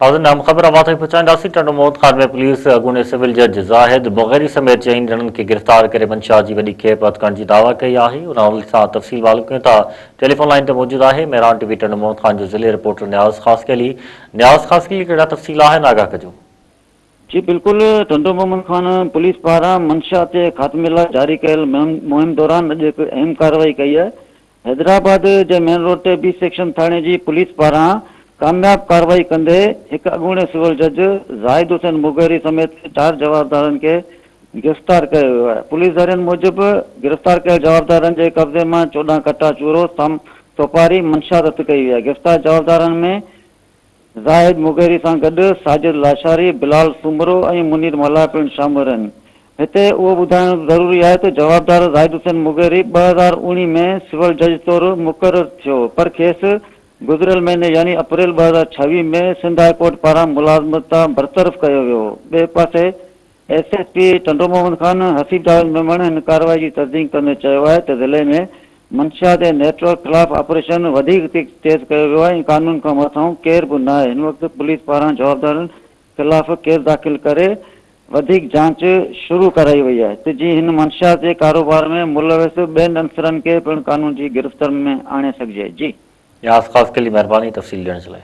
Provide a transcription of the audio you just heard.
नाम खबर आवाज़ ताईं पहुचाईंदासीं। टंडो मौत खान में पुलिस अॻूणे ने सिविल जज ज़ाहिद बग़ैरी समेत 4 ॼणनि खे गिरफ़्तार करे मंशा जी वॾी खेप हथ करण जी दावा कई आहे। उन हवाले सां तफ़सील मालूम कयूं था। टेलीफोन लाइन ते मौजूदु आहे मेहरान टीवी टंडो मौत खान जो ज़िले रिपोर्टर न्याज़ ख़ासकली। न्याज़ ख़ासकली कहिड़ा तफ़सील आहिनि, आगाह कजो। जी बिल्कुल, टंडो मोहम्मद खान पुलिस पारां मंशा ते खात्मे लाइ जारी कयल मुहिम दौरान अॼु हिकु अहम कार्रवाई कई है। हैदराबाद जे मेन रोड ते बी सेक्शन थाने जी पुलिस पारां कामयाब कार्रवाई कंदे एक अॻूणे सिविल जज ज़ाहिद हुसैन मुगहरी समेत 4 जवाबदारनि खे गिरफ़्तार कयो वियो आहे। पुलिस धारियुनि मूजिब गिरफ़्तार कयल जवाबदारनि जे कब्ज़े मां 14 कट्टा चूरो सोपारी मंशा जब्त कई वई आहे। गिरफ़्तार जवाबदारनि में ज़ाहिद मुगहरी सां गॾु साजिद लाशारी, बिलाल सुमरो ऐं मुनीर मला पिणु शामिल आहिनि। हिते उहो ॿुधाइणु ज़रूरी आहे त जवाबदार ज़ाहिद हुसैन मुगहरी 2019 में सिविल जज तौरु मुक़ररु थियो, पर खेसि गुज़िरियल महीने यानी अप्रैल 2026 में सिंध हाई कोर्ट पारां मुलाज़मत तां बरतरफ़ कयो वियो। ॿिए पासे एसएसपी टंडो मोहम्मद खान हसीब जावेद मेमण हिन कार्रवाई जी तस्दीक कंदे चयो आहे त ज़िले में मंशा जे नेटवर्क ख़िलाफ़ ऑपरेशन वधीक तेज़ कयो वियो आहे ऐं कानून खां मथां केर बि न आहे। हिन वक़्तु पुलिस पारां जवाबदारनि ख़िलाफ़ केस दाख़िल करे वधीक जांच शुरू कराई वई आहे त जीअं हिन मंशा जे कारोबार में मुलविस ॿियनि अंसरनि खे पिणु कानून जी गिरफ़्त में आणे सघिजे। जी न्याज़ ख़ासकली, महिरबानी तफ़सील ॾियण जे लाइ।